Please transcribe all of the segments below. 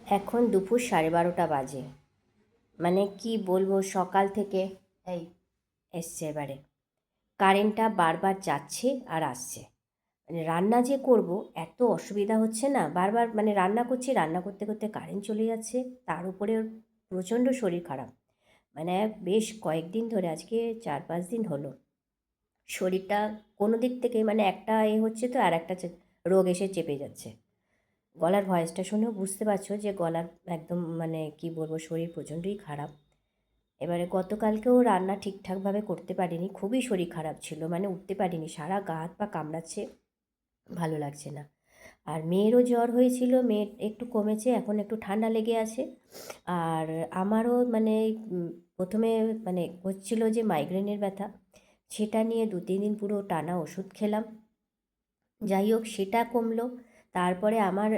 এখন দুপুর 12:30 বাজে। মানে কি বলবো, সকাল থেকে এই এসছে এবারে কারেন্টটা বারবার যাচ্ছে আর আসছে। মানে রান্না যে করব এত অসুবিধা হচ্ছে না, বারবার মানে রান্না করছি, রান্না করতে করতে কারেন্ট চলে যাচ্ছে। তার উপরে ওর প্রচণ্ড শরীর খারাপ। মানে বেশ কয়েকদিন ধরে, আজকে 4-5 দিন হলো শরীরটা কোনো দিক থেকে মানে একটা হচ্ছে তো আর একটা রোগ এসে চেপে যাচ্ছে। গলার ভয়েসটা শুনেও বুঝতে পারছো যে গলার একদম মানে কি বলবো, শরীর প্রচণ্ডই খারাপ। এবারে গতকালকেও রান্না ঠিকঠাকভাবে করতে পারিনি, খুবই শরীর খারাপ ছিল, মানে উঠতে পারিনি, সারা গা হাত পা কামড়াচ্ছে, ভালো লাগছে না। আর মেয়েরও জ্বর হয়েছিল, মেয়ের একটু কমেছে, এখন একটু ঠান্ডা লেগে আছে। আর আমারও মানে প্রথমে মানে হচ্ছিল যে মাইগ্রেনের ব্যথা, সেটা নিয়ে 2-3 দিন পুরো টানা ওষুধ খেলাম। যাই হোক সেটা কমলো। তারপরে আমার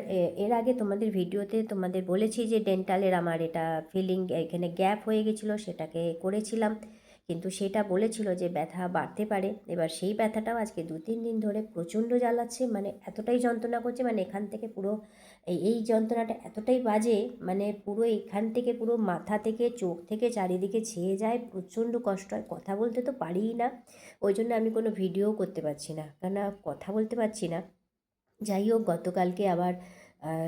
এর আগে তোমাদের ভিডিওতে তোমাদের বলেছি যে ডেন্টালের আমার এটা ফিলিং এখানে গ্যাপ হয়ে গেছিলো, সেটাকে করেছিলাম, কিন্তু সেটা বলেছিল যে ব্যথা বাড়তে পারে। এবার সেই ব্যথাটাও আজকে 2-3 দিন ধরে প্রচণ্ড জ্বালাচ্ছে, মানে এতটাই যন্ত্রণা করছে, মানে এখান থেকে পুরো এই যন্ত্রণাটা এতটাই বাজে, মানে পুরো এখান থেকে পুরো মাথা থেকে চোখ থেকে চারিদিকে ছেয়ে যায়, প্রচণ্ড কষ্ট হয়, কথা বলতে তো পারিই না। ওই জন্য আমি কোনো ভিডিও করতে পারছি না, কেননা কথা বলতে পারছি না। যাই হোক গতকালকে আবার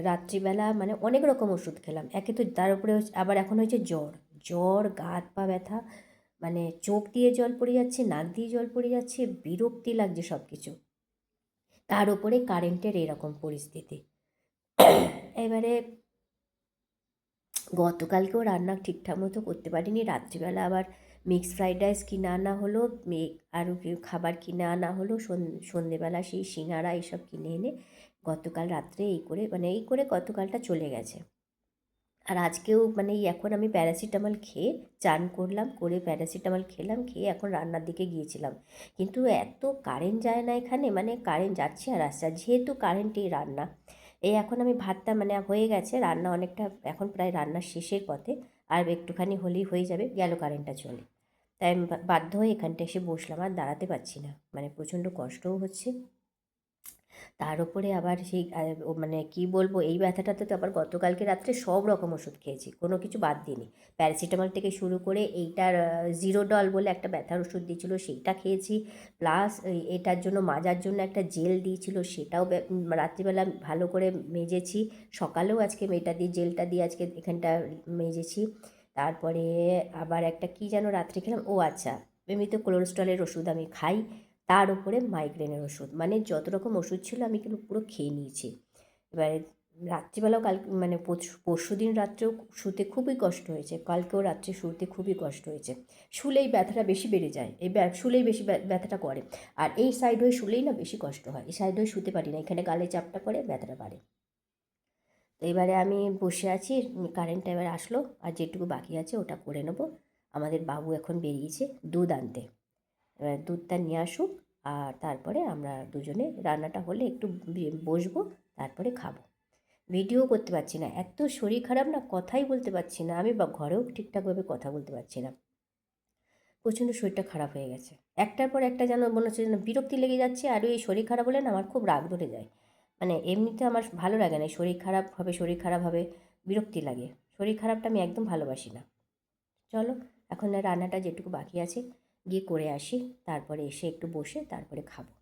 রাত্রিবেলা মানে অনেক রকম ওষুধ খেলাম, একে তো তার উপরে আবার এখন হয়েছে জ্বর, জ্বর, গা হাত পা ব্যথা, মানে চোখ দিয়ে জল পড়ে যাচ্ছে, নাক দিয়ে জল পড়ে যাচ্ছে, বিরক্তি লাগছে সব কিছু। তার উপরে কারেন্টের এরকম পরিস্থিতি। এবারে গতকালকেও রান্না ঠিকঠাক মতো করতে পারিনি, রাত্রিবেলা আবার মিক্স ফ্রাইড রাইস কিনে আনা হলো, আরও খাবার কিনে আনা হলো, সন্ধেবেলা সেই সিঙাড়া এইসব কিনে এনে গতকাল রাত্রে এই করে গতকালটা চলে গেছে। আর আজকেও মানে এই এখন আমি প্যারাসিটামল খেয়ে চান করলাম, করে প্যারাসিটামল খেলাম, খেয়ে এখন রান্নার দিকে গিয়েছিলাম। কিন্তু এত কারেন্ট যায় না এখানে, মানে কারেন্ট যাচ্ছে আর আসছে, আর যেহেতু কারেন্টেই রান্না, এই এখন আমি ভাতটা মানে হয়ে গেছে রান্না অনেকটা, এখন প্রায় রান্নার শেষের পথে, আর একটুখানি হলেই হয়ে যাবে, গেল কারেন্টটা চলে। তাই আমি বাধ্য হয়ে এখানটা এসে বসলাম, আর দাঁড়াতে পারছি না, মানে প্রচণ্ড কষ্টও হচ্ছে। তার উপরে আবার সেই মানে কি বলবো, এই ব্যথাটাতে তো আবার গতকালকে রাত্রে সব রকম ওষুধ খেয়েছি, কোনো কিছু বাদ দিইনি। প্যারাসিটামল থেকে শুরু করে এইটার জিরোডল বলে একটা ব্যথার ওষুধ দিয়েছিল, সেইটা খেয়েছি, প্লাস এটার জন্য মাজার জন্য একটা জেল দিয়েছিল, সেটাও রাত্রিবেলা ভালো করে মেজেছি, সকালেও আজকে এটা দিয়ে জেলটা দিয়ে আজকে এখানটা মেজেছি। তারপরে আবার একটা কি যেন রাত্রে খেলাম, ও আচ্ছা, এমনিতে কোলেস্ট্রলের ওষুধ আমি খাই, তার উপরে মাইগ্রেনের ওষুধ, মানে যত রকম ওষুধ ছিল আমি কিন্তু পুরো খেয়ে নিয়েছি। এবারে রাত্রিবেলাও মানে পরশু দিন রাত্রেও শুতে খুবই কষ্ট হয়েছে, কালকেও রাত্রে শুতে খুবই কষ্ট হয়েছে। শুলেই ব্যথাটা বেশি বেড়ে যায়, এই শুলেই বেশি ব্যথাটা করে, আর এই সাইড হয়ে শুলেই না বেশি কষ্ট হয়, এই সাইড হয়ে শুতে পারি না, এখানে গালে চাপটা করে ব্যথাটা বাড়ে। তো এবারে আমি বসে আছি, কারেন্টটা এবার আসলো, আর যেটুকু বাকি আছে ওটা করে নেবো। আমাদের বাবু এখন বেরিয়েছে দুধ আনতে, এবার দুধটা নিয়ে আসুক, আর তারপরে আমরা দুজনে রান্নাটা হলে একটু বসবো, তারপরে খাবো। ভিডিও করতে পারছি না, এত শরীর খারাপ না, কথাই বলতে পারছি না আমি, বা ঘরেও ঠিকঠাকভাবে কথা বলতে পারছি না, প্রচণ্ড শরীরটা খারাপ হয়ে গেছে। একটার পর একটা যেন মনে হচ্ছে যেন বিরক্তি লেগে যাচ্ছে, আর এই শরীর খারাপ হলে না আমার খুব রাগ ধরে যায়। মানে এমনিতে আমার ভালো লাগে না, শরীর খারাপ হবে, বিরক্তি লাগে, শরীর খারাপটা আমি একদম ভালোবাসি না। চলো এখন রান্নাটা যেটুকু বাকি আছে গিয়ে করে আসি, তারপরে এসে একটু বসে তারপরে খাবো।